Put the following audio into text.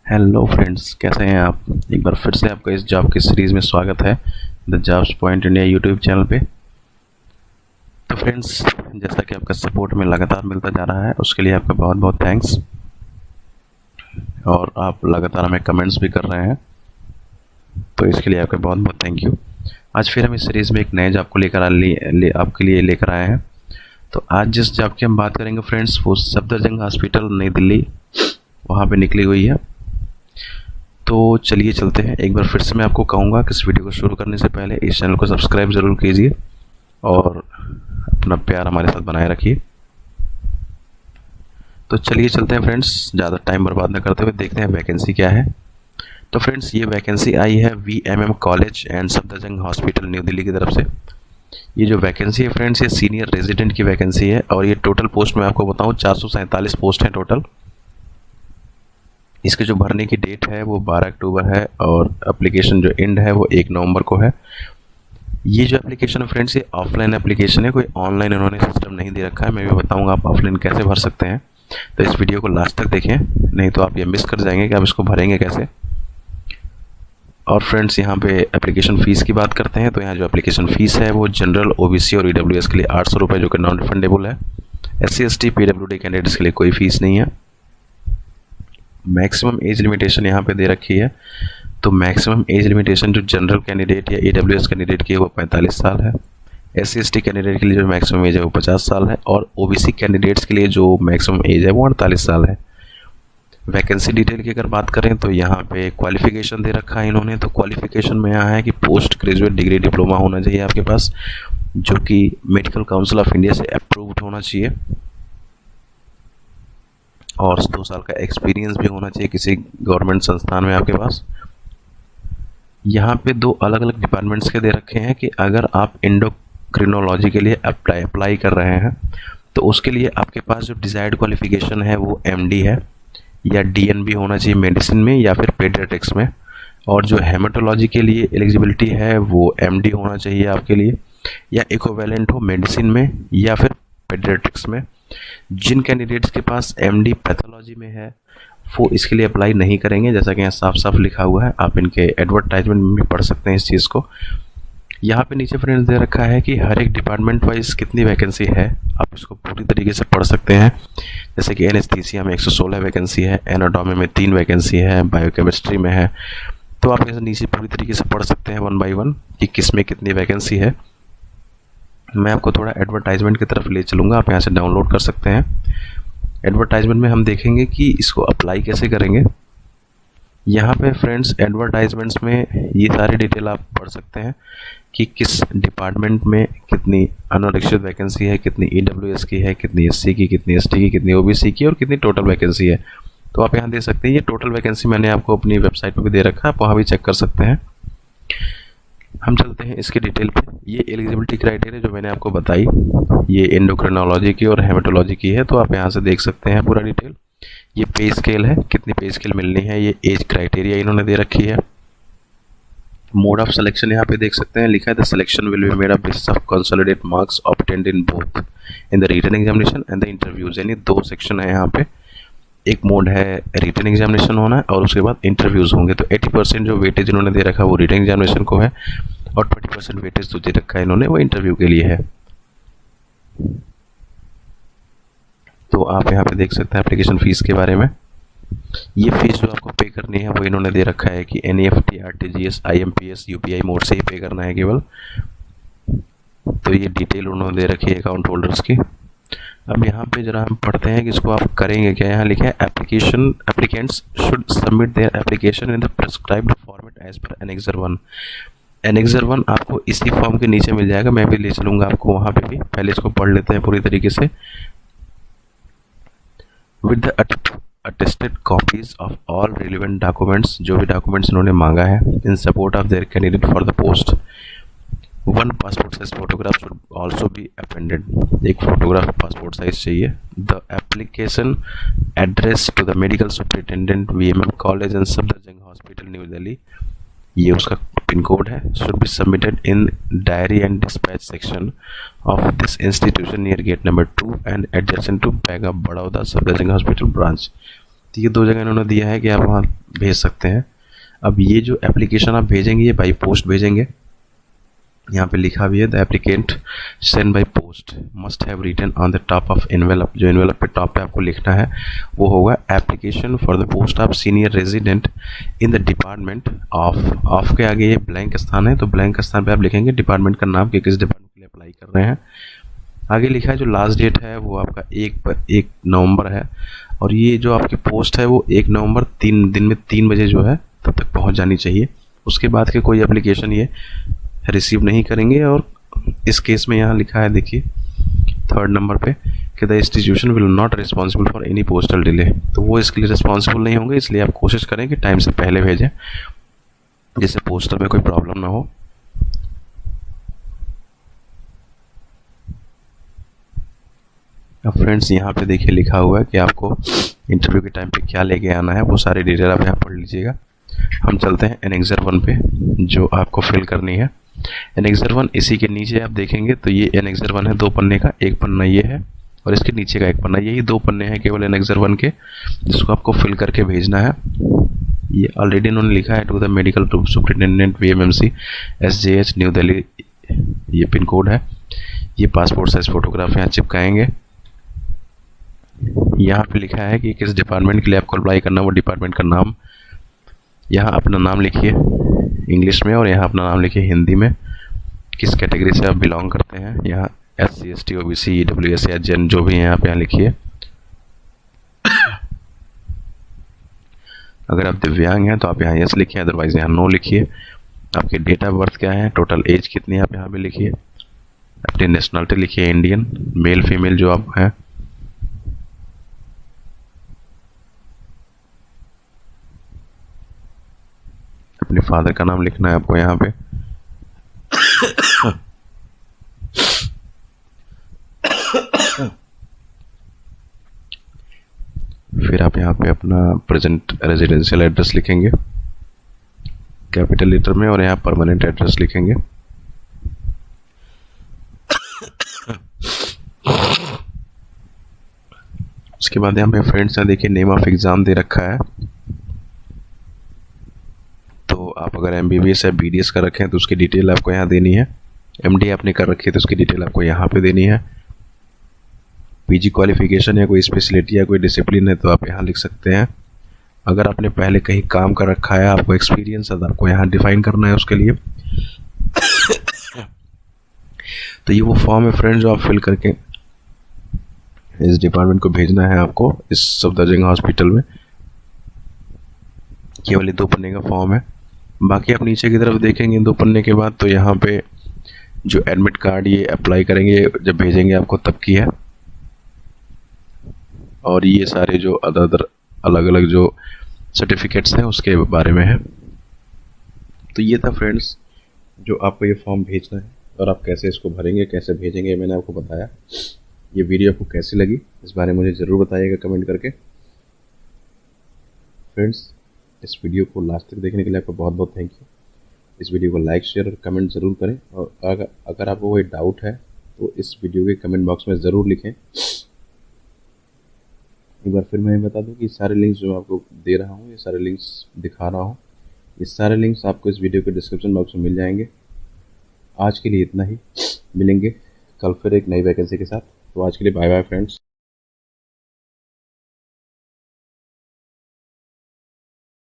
Hello friends, कैसे हैं आप। एक बार फिर से आपका इस जॉब की सीरीज़ में स्वागत है the jobs point India YouTube channel पे। तो फ्रेंड्स, जैसा कि आपका सपोर्ट में लगातार मिलता जा रहा है उसके लिए आपका बहुत बहुत थैंक्स। और आप लगातार हमें कमेंट्स भी कर रहे हैं, तो इसके लिए आपका बहुत बहुत थैंक यू। आज फिर हम इस सीरीज़ में एक नए जॉब को आपके लिए लेकर आए हैं। तो आज जिस जॉब की हम बात करेंगे फ्रेंड्स, वो सफदरजंग हॉस्पिटल नई दिल्ली वहाँ पे निकली हुई है। तो चलिए चलते हैं। एक बार फिर से मैं आपको कहूँगा कि इस वीडियो को शुरू करने से पहले इस चैनल को सब्सक्राइब ज़रूर कीजिए और अपना प्यार हमारे साथ बनाए रखिए। तो चलिए चलते हैं फ्रेंड्स, ज़्यादा टाइम बर्बाद न करते हुए देखते हैं वैकेंसी क्या है। तो फ्रेंड्स, ये वैकेंसी आई है VMM College and Safdarjung Hospital New Delhi की तरफ से। ये जो वैकेंसी है फ्रेंड्स, ये सीनियर रेजिडेंट की वैकेंसी है और ये टोटल पोस्ट मैं आपको बताऊँ 447 पोस्ट हैं टोटल। इसके जो भरने की डेट है वो 12 अक्टूबर है और एप्लीकेशन जो एंड है वो 1 नवंबर को है। ये जो एप्लीकेशन है फ्रेंड्स, ये ऑफलाइन एप्लीकेशन है, कोई ऑनलाइन इन्होंने सिस्टम नहीं दे रखा है। मैं भी बताऊंगा आप ऑफलाइन कैसे भर सकते हैं, तो इस वीडियो को लास्ट तक देखें, नहीं तो आप ये मिस कर जाएंगे कि आप इसको भरेंगे कैसे। और फ्रेंड्स, यहाँ पे एप्लीकेशन फ़ीस की बात करते हैं तो यहाँ जो एप्लीकेशन फ़ीस है वो जनरल, OBC और EWS के लिए 800 रुपये, जो कि नॉन रिफंडेबल है। SC ST PWD कैंडिडेट्स के लिए कोई फ़ीस नहीं है। मैक्सिमम एज लिमिटेशन यहाँ पे दे रखी है, तो मैक्सिमम एज लिमिटेशन जो जनरल कैंडिडेट या EWS कैंडिडेट की है वो 45 साल है। SC ST कैंडिडेट के लिए जो मैक्सिमम एज है वो 50 साल है और OBC कैंडिडेट्स के लिए जो मैक्सिमम एज है वो 48 साल है। वैकेंसी डिटेल की अगर बात करें तो यहाँ पे क्वालिफिकेशन दे रखा है इन्होंने। तो क्वालिफिकेशन में यहाँ है कि पोस्ट ग्रेजुएट डिग्री डिप्लोमा होना चाहिए आपके पास, जो कि मेडिकल काउंसिल ऑफ इंडिया से अप्रूव्ड होना चाहिए, और 2 साल का एक्सपीरियंस भी होना चाहिए किसी गवर्नमेंट संस्थान में आपके पास। यहाँ पे 2 अलग अलग डिपार्टमेंट्स के दे रखे हैं कि अगर आप एंडोक्रिनोलॉजी के लिए अप्लाई कर रहे हैं तो उसके लिए आपके पास जो डिजायर्ड क्वालिफिकेशन है वो MD है या DNB होना चाहिए मेडिसिन में या फिर पेडियाट्रिक्स में। और जो हेमाटोलॉजी के लिए एलिजिबिलिटी है वो MD होना चाहिए आपके लिए, या इक्विवेलेंट हो मेडिसिन में या फिर पेडियाट्रिक्स में। जिन कैंडिडेट्स के पास MD पैथोलॉजी में है वो इसके लिए अप्लाई नहीं करेंगे, जैसा कि यहाँ साफ साफ लिखा हुआ है। आप इनके एडवर्टाइजमेंट में भी पढ़ सकते हैं इस चीज़ को। यहाँ पे नीचे फ्रेंड्स दे रखा है कि हर एक डिपार्टमेंट वाइज कितनी वैकेंसी है, आप इसको पूरी तरीके से पढ़ सकते हैं। जैसे कि एनेस्थीसिया में 116 वैकेंसी है, एनाटॉमी में 3 वैकेंसी है, बायोकेमिस्ट्री में है। तो आप ऐसे नीचे पूरी तरीके से पढ़ सकते हैं 1 बाई 1 कि किस में कितनी वैकेंसी है। मैं आपको थोड़ा एडवर्टाइजमेंट की तरफ ले चलूँगा, आप यहाँ से डाउनलोड कर सकते हैं। एडवर्टाइजमेंट में हम देखेंगे कि इसको अप्लाई कैसे करेंगे। यहाँ पे फ्रेंड्स एडवर्टाइजमेंट्स में ये सारी डिटेल आप पढ़ सकते हैं कि किस डिपार्टमेंट में कितनी अनारक्षित वैकेंसी है, कितनी EWS की है, कितनी SC की, कितनी ST की, कितनी OBC की और कितनी टोटल वैकेंसी है। तो आप यहाँ दे सकते हैं। ये टोटल वैकेंसी मैंने आपको अपनी वेबसाइट पर भी दे रखा है, आप वहाँ भी चेक कर सकते हैं। हम चलते हैं इसकी डिटेल पे। ये एलिजिबिलिटी क्राइटेरिया जो मैंने आपको बताई, ये एंडोक्रिनोलॉजी की और हेमाटोलॉजी की है, तो आप यहाँ से देख सकते हैं पूरा डिटेल। ये पे स्केल है, कितनी पे स्केल मिलनी है, ये एज क्राइटेरिया इन्होंने दे रखी है। मोड ऑफ सिलेक्शन यहाँ पे देख सकते हैं, लिखा है the selection will be made of basis of consolidate marks obtained in both in the written examination and the interviews. यानी 2 सेक्शन है यहाँ पे। एक मोड है रिटन एग्जामिनेशन होना है और उसके बाद इंटरव्यूज होंगे। तो 80% जो वेटेज इन्होंने दे रखा है वो रिटन एग्जामिनेशन को है और 20% वेटेज जो दे रखा है इन्होंने वो इंटरव्यू के लिए है। तो आप यहाँ पे देख सकते हैं एप्लीकेशन फ़ीस के बारे में। ये फीस जो आपको पे करनी है वो इन्होंने दे रखा है कि NEFT, RTGS, IMPS, UPI mode से ही पे करना है केवल। तो ये डिटेल उन्होंने दे रखी है अकाउंट होल्डर्स की। अब यहाँ पे जरा हम पढ़ते हैं कि इसको आप करेंगे क्या। यहाँ लिखा है applicants should submit their application in the prescribed format as per annexure 1। Annexure 1 आपको इसी फॉर्म के नीचे मिल जाएगा, मैं भी ले चलूँगा आपको वहाँ पे भी। पहले इसको पढ़ लेते हैं पूरी तरीके से। With the attested copies of all relevant documents, जो भी डॉक्यूमेंट्स इन्होंने मांगा है in support of their candidate for the post. 1 passport size photograph should also be appended. एक फोटोग्राफ पासपोर्ट साइज चाहिए। The application address to the medical superintendent VMM College and Safdarjung Hospital New Delhi, ये उसका pin code है, should be submitted in diary and dispatch section of this institution near gate number 2 and adjacent to Bank of Baroda Safdarjung Hospital branch. तो ये दो जगह इन्होंने दिया है कि आप वहाँ भेज सकते हैं। अब ये जो एप्लीकेशन आप भेजेंगे ये बाई पोस्ट भेजेंगे। यहाँ पे लिखा भी है the applicant send by post must have written on the top of envelope. जो एनवेलप पे टॉप पे आपको लिखना है वो होगा application for the post of senior resident in the department of. Of के आगे ये ब्लैंक स्थान है, तो ब्लैंक स्थान पे आप लिखेंगे डिपार्टमेंट का नाम कि किस डिपार्टमेंट के लिए अप्लाई कर रहे हैं। आगे लिखा है जो लास्ट डेट है वो आपका 1 नवंबर है, और ये जो आपकी पोस्ट है वो 1 नवंबर 3 दिन में 3 बजे जो है तब तक पहुंच जानी चाहिए। उसके बाद के कोई एप्लीकेशन ये रिसीव नहीं करेंगे। और इस केस में यहाँ लिखा है देखिए 3rd नंबर पे कि the institution will not responsible for any postal delay. तो वो इसके लिए रिस्पॉन्सिबल नहीं होंगे, इसलिए आप कोशिश करें कि टाइम से पहले भेजें जिससे पोस्टल में कोई प्रॉब्लम ना हो। अब फ्रेंड्स यहाँ पे देखिए लिखा हुआ है कि आपको इंटरव्यू के टाइम पे क्या लेके आना है, वो सारी डिटेल आप यहाँ पढ़ लीजिएगा। हम चलते हैं एनेक्सर 1 पे जो आपको फिल करनी है। एनेक्सर 1 इसी के नीचे आप देखेंगे तो ये एनेक्सर 1 है 2 पन्ने का, एक पन्ना ये है और इसके नीचे का एक पन्ना, यही 2 पन्ने हैं केवल एनेक्सर 1 के, जिसको आपको फिल करके भेजना है। ये ऑलरेडी उन्होंने लिखा है to the medical superintendent VMMC SJH New Delhi, ये पिन कोड है। ये पासपोर्ट साइज फोटोग्राफ यहाँ चिपकाएंगे। यहाँ पे लिखा है कि किस डिपार्टमेंट के लिए आपको अप्लाई करना है, वो डिपार्टमेंट का नाम। यहाँ अपना नाम लिखिए इंग्लिश में और यहाँ अपना नाम लिखिए हिंदी में। किस कैटेगरी से आप बिलोंग करते हैं, यहाँ SC ST OBC EWS या जेन जो भी है यहाँ पे यहाँ लिखिए। अगर आप दिव्यांग हैं तो आप यहाँ यस लिखिए, अदरवाइज यहाँ नो लिखिए। आपकी डेट ऑफ बर्थ क्या है, टोटल एज कितनी है आप यहाँ पे लिखिए। अपनी नेशनलिटी लिखिए इंडियन, मेल फीमेल जो आप हैं। अपने फादर का नाम लिखना है आपको यहाँ पे। फिर आप यहाँ पे अपना प्रेजेंट रेजिडेंशियल एड्रेस लिखेंगे कैपिटल लेटर में, और यहाँ परमानेंट एड्रेस लिखेंगे। उसके बाद यहाँ पे फ्रेंड्स यहाँ देखिए नेम ऑफ एग्जाम दे रखा है। तो आप अगर MBBS या BDS कर रखे हैं तो उसकी डिटेल आपको यहाँ देनी है। MD आपने कर रखी है तो उसकी डिटेल आपको यहाँ पे देनी है। PG क्वालिफिकेशन या कोई स्पेशलिटी या कोई डिसिप्लिन है तो आप यहाँ लिख सकते हैं। अगर आपने पहले कहीं काम कर रखा है, आपको एक्सपीरियंस है, तो आपको यहाँ डिफाइन करना है उसके लिए। तो ये वो फॉर्म है फ्रेंड्स जो आप फिल करके इस डिपार्टमेंट को भेजना है आपको, इस सफदरजंग हॉस्पिटल में। केवल ये 2 पन्ने का फॉर्म है। बाकी आप नीचे की तरफ देखेंगे 2 पन्ने के बाद तो यहाँ पे जो एडमिट कार्ड ये अप्लाई करेंगे जब भेजेंगे आपको तब की है, और ये सारे जो अदर अलग अलग जो सर्टिफिकेट्स हैं उसके बारे में है। तो ये था फ्रेंड्स जो आपको ये फॉर्म भेजना है, और आप कैसे इसको भरेंगे कैसे भेजेंगे मैंने आपको बताया। ये वीडियो आपको कैसी लगी इस बारे में मुझे ज़रूर बताइएगा कमेंट करके। फ्रेंड्स इस वीडियो को लास्ट तक देखने के लिए आपको बहुत बहुत थैंक यू। इस वीडियो को लाइक शेयर और कमेंट ज़रूर करें, और अगर आपको कोई डाउट है तो इस वीडियो के कमेंट बॉक्स में ज़रूर लिखें। एक बार फिर मैं बता दूं कि सारे लिंक्स जो मैं आपको दे रहा हूं, ये सारे लिंक्स दिखा रहा हूं, ये सारे लिंक्स आपको इस वीडियो के डिस्क्रिप्शन बॉक्स में मिल जाएंगे। आज के लिए इतना ही, मिलेंगे कल फिर एक नई वैकेंसी के साथ। तो आज के लिए बाय बाय फ्रेंड्स।